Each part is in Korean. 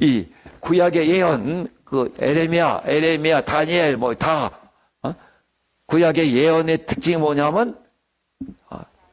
이 구약의 예언, 그 에레미야, 다니엘 뭐 다 구약의 예언의 특징이 뭐냐면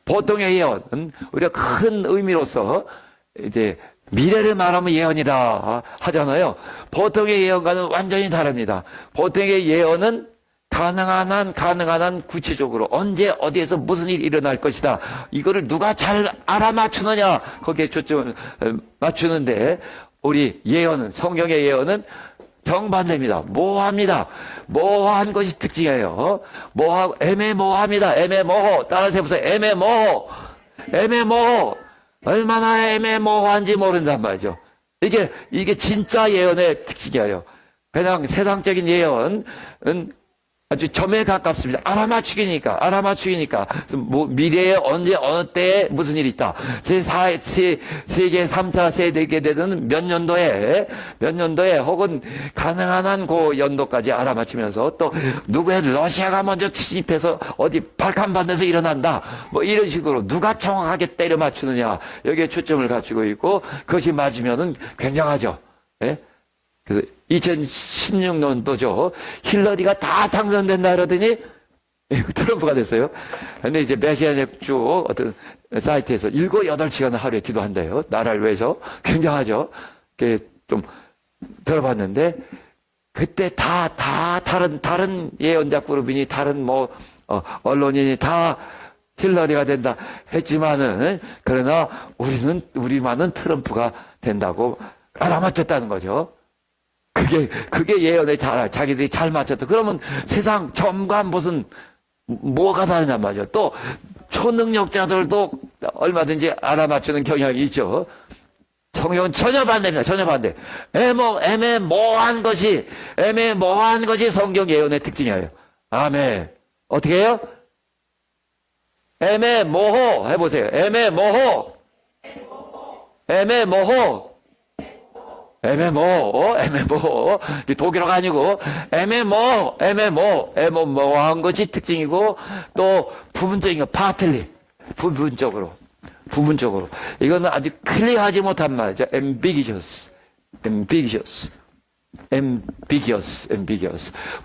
보통의 예언은 우리가 큰 의미로서 이제 미래를 말하면 예언이라 하잖아요. 보통의 예언과는 완전히 다릅니다. 보통의 예언은 가능한 한 구체적으로 언제 어디에서 무슨 일이 일어날 것이다. 이거를 누가 잘 알아맞추느냐 거기에 초점을 맞추는데 우리 예언은 성경의 예언은 정반대입니다. 모호합니다. 모호한 것이 특징이에요. 모호하고 애매모호합니다. 애매모호. 따라서 해보세요. 애매모호. 얼마나 애매모호한지 모른단 말이죠. 이게 진짜 예언의 특징이에요. 그냥 세상적인 예언은 아주 점에 가깝습니다. 알아맞추기니까. 뭐 미래에 언제 어느 때에 무슨 일이 있다. 세계 3차 세계대전은 몇 년도에 혹은 가능한 한 그 연도까지 알아맞히면서 또 누구의 러시아가 먼저 침입해서 어디 발칸 반도에서 일어난다. 뭐 이런 식으로 누가 정확하게 때려 맞추느냐. 여기에 초점을 갖추고 있고 그것이 맞으면은 굉장하죠. 예? 그래서 2016년도죠. 힐러리가 다 당선된다 그러더니 트럼프가 됐어요. 근데 이제 메시아닉 쪽 어떤 사이트에서 7, 8시간을 하루에 기도한대요. 나라를 위해서. 굉장하죠. 좀 들어봤는데 그때 다 다른 예언자 그룹이니 다른 언론인이 다 힐러리가 된다 했지만은 그러나 우리만은 트럼프가 된다고 알아맞혔다는 거죠. 그게 예언에 자기들이 잘 맞췄다. 그러면 세상 점과 뭐가 다르냔 말이죠. 또 초능력자들도 얼마든지 알아맞추는 경향이 있죠. 성경은 전혀 반대입니다. 전혀 반대. 애매모호한 것이 성경 예언의 특징이에요. 아멘. 어떻게 해요? 애매모호 해보세요. 애매모호. 독일어가 아니고 애매모호한 것이 특징이고 또 부분적인 거 파틀리 부분적으로 이거는 아주 클리어하지 못한 말이죠. ambiguous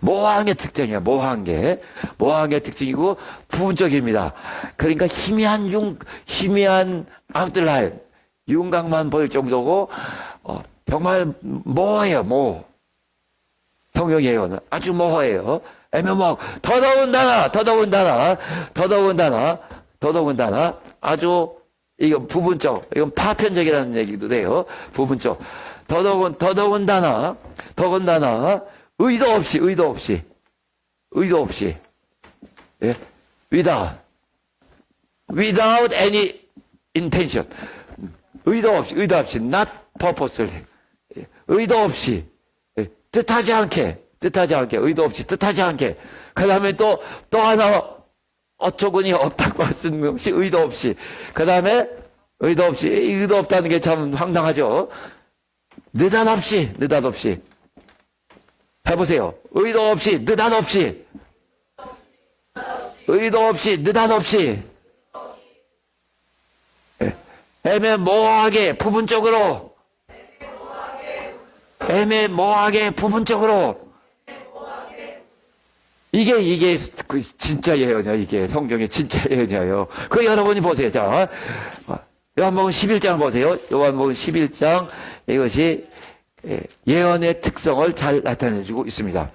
모호한 게 특징이야. 모호한 게 특징이고 부분적입니다. 그러니까 희미한 아웃라인 윤곽만 보일 정도고 정말 모호해요. 성경 예언은 아주 모호해요. 애매모호하고 더더군다나 아주 이건 부분적, 이건 파편적이라는 얘기도 돼요. 부분적. 더더군다나 의도 없이 예? without any intention 의도 없이 not purposely 의도 없이 뜻하지 않게 의도 없이 뜻하지 않게 그 다음에 또 하나 어처구니 없다고 할 수 있는 것이 의도 없이 그 다음에 의도 없다는 게 참 황당하죠. 느닷없이 해보세요. 의도 없이 느닷없이 애매모호하게 부분적으로 이게 그 진짜 예언이야. 이게 성경의 진짜 예언이에요. 그 여러분이 보세요. 자, 요한복음 11장 보세요. 요한복음 11장 이것이 예언의 특성을 잘 나타내주고 있습니다.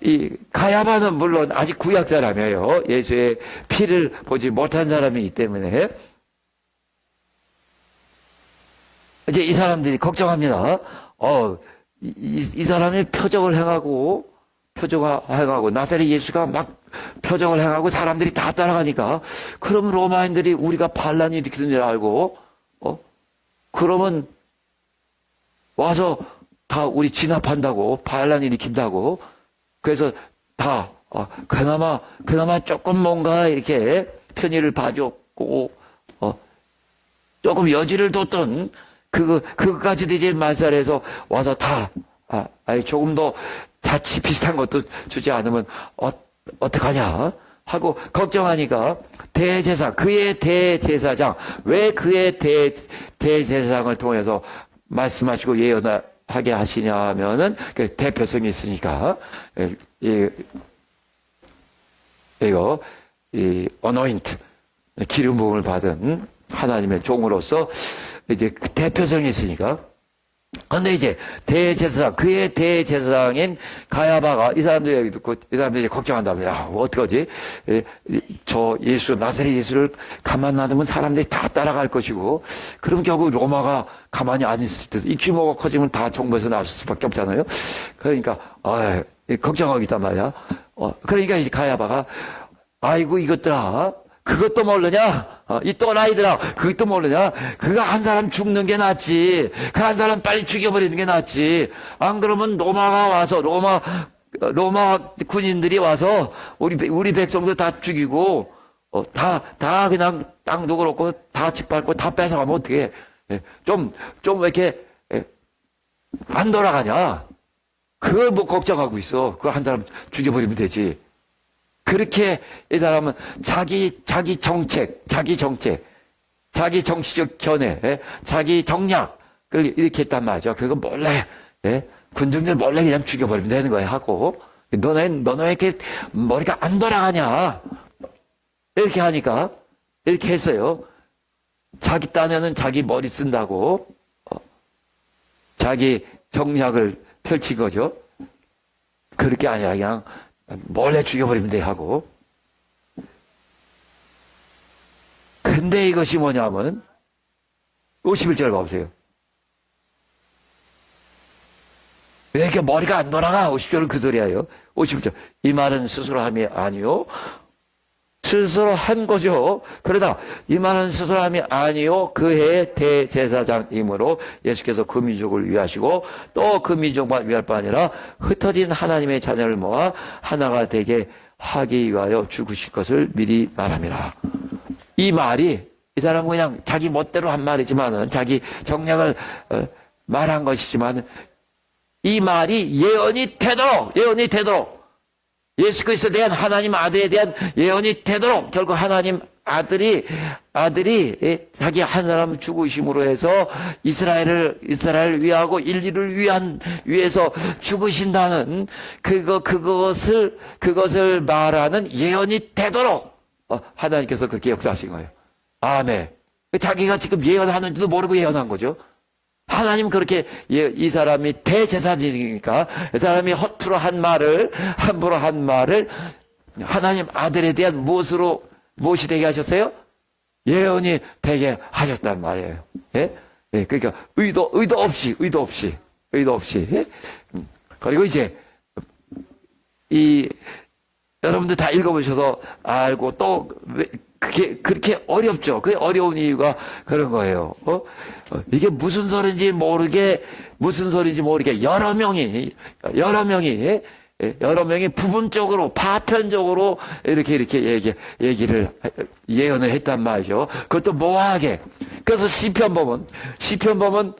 이 가야바는 물론 아직 구약 사람이에요. 예수의 피를 보지 못한 사람이기 때문에 이제 이 사람들이 걱정합니다. 이 사람이 표적을 행하고 나사렛 예수가 막 표적을 행하고 사람들이 다 따라가니까 그럼 로마인들이 우리가 반란이 일으키는 줄 알고 그러면 와서 다 우리 진압한다고 반란 일으킨다고 그래서 다 그나마 조금 뭔가 이렇게 편의를 봐줬고 조금 여지를 뒀던 그것까지도 이제 말살해서 와서 다 조금 더 자치 비슷한 것도 주지 않으면 어떡하냐 하고 걱정하니까 그의 대제사장 왜 그의 대제사장을 통해서 말씀하시고 하게 하시냐 하면은 그 대표성이 있으니까 이거 어노인트 기름 부음을 받은 하나님의 종으로서 이제 그 대표성이 있으니까. 근데 이제 대제사장, 그의 대제사장인 가야바가 이 사람들 얘기 듣고 이 사람들이 걱정한다며. 야, 어떡하지? 저 예수, 나사렛 예수를 가만 놔두면 사람들이 다 따라갈 것이고, 그럼 결국 로마가 가만히 안 있을 때도 이 규모가 커지면 다 정부에서 나설 수밖에 없잖아요. 그러니까, 걱정하고 있단 말이야. 그러니까 이 가야바가, 아이고, 이것들아. 그것도 모르냐? 이 또라이들아, 그것도 모르냐? 그거 한 사람 죽는 게 낫지. 그 한 사람 빨리 죽여버리는 게 낫지. 안 그러면 로마가 와서, 로마 군인들이 와서, 우리 백성도 다 죽이고, 다 그냥 땅도 그렇고, 다 짓밟고, 다 뺏어가면 어떡해. 좀 이렇게, 안 돌아가냐? 그걸 뭐 걱정하고 있어. 그거 한 사람 죽여버리면 되지. 그렇게 이 사람은 자기 정책, 자기 정치적 견해, 자기 정략을 이렇게 했단 말이죠. 그거 몰래, 군중들 몰래 그냥 죽여버리면 되는 거야 하고, 너네 이렇게 머리가 안 돌아가냐? 이렇게 하니까, 이렇게 했어요. 자기 딴에는 자기 머리 쓴다고, 자기 정략을 펼친 거죠. 그렇게 아니라 그냥, 몰래 죽여버리면 돼 하고. 근데 이것이 뭐냐면 51절 봐보세요. 왜 이렇게 머리가 안 돌아가? 50절은 그 소리예요. 51절. 이 말은 스스로 함이 아니요. 스스로 한 거죠. 그러다 이 말은 스스로 함이 아니요. 그의 대제사장이므로 예수께서 그 민족을 위하시고 또 그 민족만 위할 뿐 아니라 흩어진 하나님의 자녀를 모아 하나가 되게 하기 위하여 죽으실 것을 미리 말함이라. 이 말이 이 사람은 그냥 자기 멋대로 한 말이지만은 자기 정략을 말한 것이지만 이 말이 예언이 되도록 예수 그리스도에 대한 하나님 아들에 대한 예언이 되도록 결국 하나님 아들이 자기 한 사람 죽으심으로 해서 이스라엘을 위하고 인류를 위해서 죽으신다는 그것을 말하는 예언이 되도록 하나님께서 그렇게 역사하신 거예요. 아멘. 자기가 지금 예언하는지도 모르고 예언한 거죠. 하나님 그렇게 이 사람이 대제사장이니까 이 사람이 함부로 한 말을 하나님 아들에 대한 무엇이 되게 하셨어요? 예언이 되게 하셨단 말이에요. 예? 예, 그러니까 의도 없이. 예? 그리고 이제 여러분들 다 읽어보셔서 알고 또 그게 그렇게 어렵죠. 그게 어려운 이유가 그런 거예요. 이게 무슨 소리인지 모르게 여러 명이 부분적으로 파편적으로 이렇게 예언을 했단 말이죠. 그것도 모호하게. 그래서 시편 보면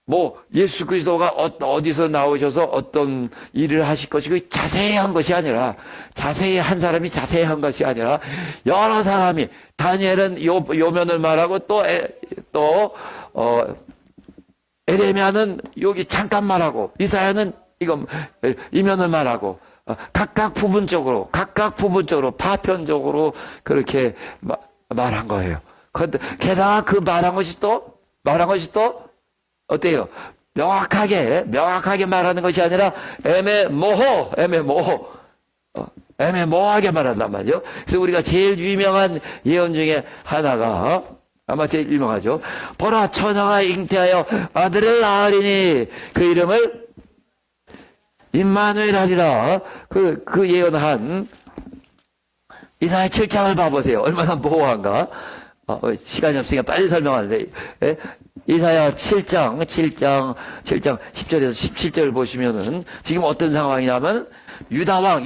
뭐 예수 그리스도가 어디서 나오셔서 어떤 일을 하실 것이고 자세히 한 것이 아니라 여러 사람이 다니엘은 요면을 말하고 또 에레미야는 여기 잠깐 말하고 이사야는 이면을 말하고 각각 부분적으로 파편적으로 그렇게 말한 거예요. 게다가 그 말한 것이 또 어때요? 명확하게 말하는 것이 아니라 애매모호하게 말한단 말이죠. 그래서 우리가 제일 유명한 예언 중에 하나가 아마 제일 유명하죠. 보라 처녀가 잉태하여 아들을 낳으리니 그 이름을 임마누엘 하리라. 그 예언한 이사야 7장을 봐보세요. 얼마나 모호한가. 시간이 없으니까 빨리 설명하는데 이사야 7장 10절에서 17절을 보시면은 지금 어떤 상황이냐면 유다 왕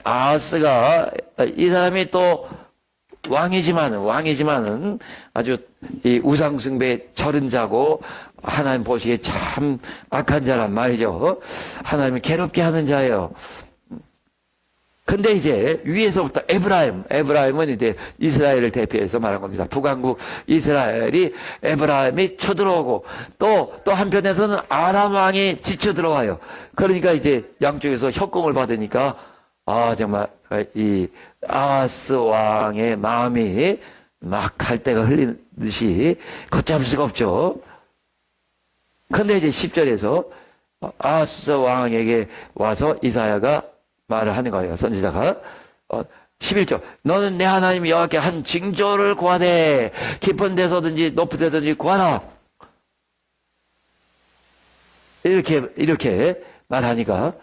아하스가 이 사람이 또 왕이지만은 아주 이 우상숭배 절은 자고 하나님 보시기에 참 악한 자란 말이죠. 하나님을 괴롭게 하는 자예요. 근데 이제 위에서부터 에브라임은 이제 이스라엘을 대표해서 말한 겁니다. 북왕국 이스라엘이 에브라임이 쳐들어오고 또 한편에서는 아람 왕이 지쳐 들어와요. 그러니까 이제 양쪽에서 협공을 받으니까 정말 이 아하스 왕의 마음이 막 갈대가 흘리듯이 걷잡을 수가 없죠. 근데 이제 10절에서 아하스 왕에게 와서 이사야가 말을 하는 거예요. 선지자가 11절 너는 내 하나님 여호와께 한 징조를 구하되 깊은 데서든지 높은 데든지 구하라. 이렇게 말하니까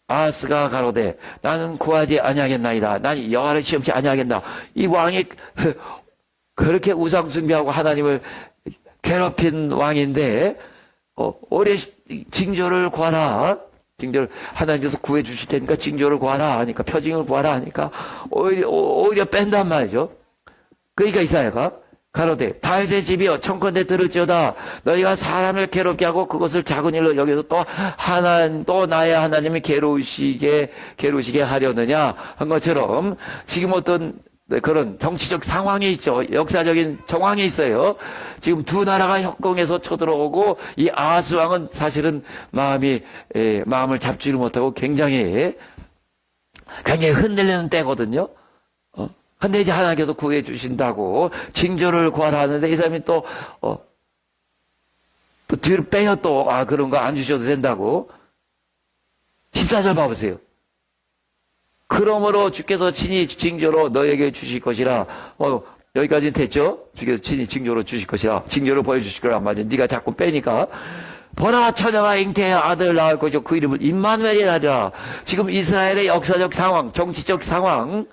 아하스가 가로되 나는 구하지 아니하겠나이다. 나는 여호와를 시험치 아니하겠나. 이 왕이 그렇게 우상 숭배하고 하나님을 괴롭힌 왕인데 올해 징조를 구하라. 징조를 하나님께서 구해 주실 테니까 징조를 구하라 하니까 표징을 구하라 하니까 오히려 뺀단 말이죠. 그러니까 이사야가 가로되 다윗의 집이여 청컨대 들을지어다 너희가 사람을 괴롭게 하고 그것을 작은 일로 여기서 또 나의 하나님이 괴로우시게 하려느냐 한 것처럼 지금 어떤 그런 정치적 상황이 있죠. 역사적인 정황이 있어요. 지금 두 나라가 협공해서 쳐들어오고 이 아하스 왕은 사실은 마음을 잡지를 못하고 굉장히 흔들리는 때거든요. 근데 이제 하나님께서 구해 주신다고 징조를 구하라 하는데 이 사람이 또 뒤로 빼요 또. 그런 거 안 주셔도 된다고. 14절 봐보세요. 그러므로 주께서 친히 징조로 너에게 주실 것이라. 여기까지는 됐죠? 주께서 친히 징조로 주실 것이라. 징조를 보여주실 거란 말이죠. 네가 자꾸 빼니까. 보라 처녀가 잉태해 아들 낳을 것이요 그 이름을 임마누엘이라 하리라. 지금 이스라엘의 역사적 상황, 정치적 상황,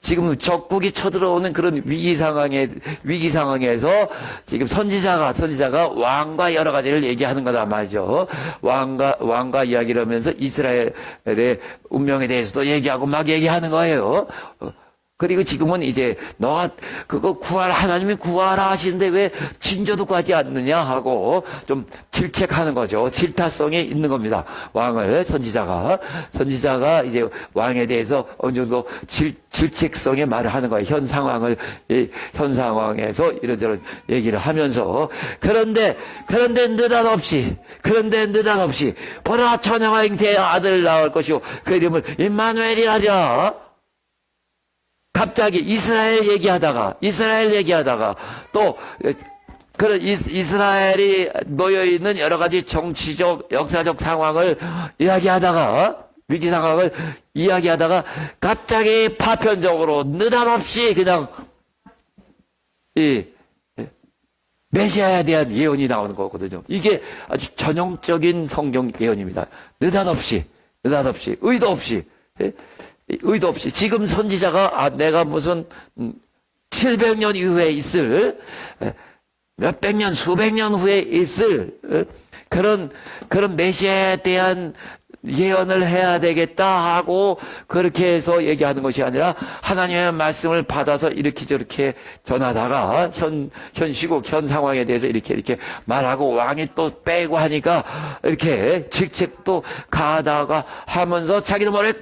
지금 적국이 쳐들어오는 그런 위기 상황에서 지금 선지자가 왕과 여러 가지를 얘기하는 거란 말이죠. 왕과 이야기를 하면서 이스라엘의 운명에 대해서도 얘기하고 막 얘기하는 거예요. 그리고 지금은 이제 너가 그거 구하라 하나님이 구하라 하시는데 왜 징조도 구하지 않느냐 하고 좀 질책하는 거죠. 질타성이 있는 겁니다. 왕을 선지자가 이제 왕에 대해서 어느 정도 질책성의 말을 하는 거예요. 현 상황에서 이런저런 얘기를 하면서 그런데 느닷없이 보라 처녀가 잉태해 아들을 낳을 것이요 그 이름을 임마누엘이라 하리라. 갑자기 이스라엘 얘기하다가 또 그런 이스라엘이 놓여 있는 여러 가지 정치적 역사적 상황을 이야기하다가 위기 상황을 이야기하다가 갑자기 파편적으로 느닷없이 그냥 이 메시아에 대한 예언이 나오는 거거든요. 이게 아주 전형적인 성경 예언입니다. 느닷없이 의도 없이 지금 선지자가 내가 무슨 700년 이후에 있을 몇백 년 수백 년 후에 있을 그런 메시아에 대한 예언을 해야 되겠다 하고 그렇게 해서 얘기하는 것이 아니라 하나님의 말씀을 받아서 이렇게 저렇게 전하다가 현 시국 현 상황에 대해서 이렇게 말하고 왕이 또 빼고 하니까 이렇게 직책도 가다가 하면서 자기는 머리에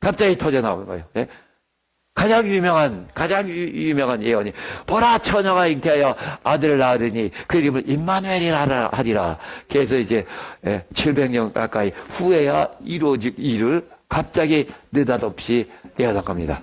갑자기 터져 나오는 거예요. 예? 가장 유명한 예언이 보라 처녀가 잉태하여 아들을 낳으니 그 이름을 임마누엘이라 하리라. 그래서 이제 700년 가까이 후에야 이루어질 일을 갑자기 느닷없이 예언한 겁니다.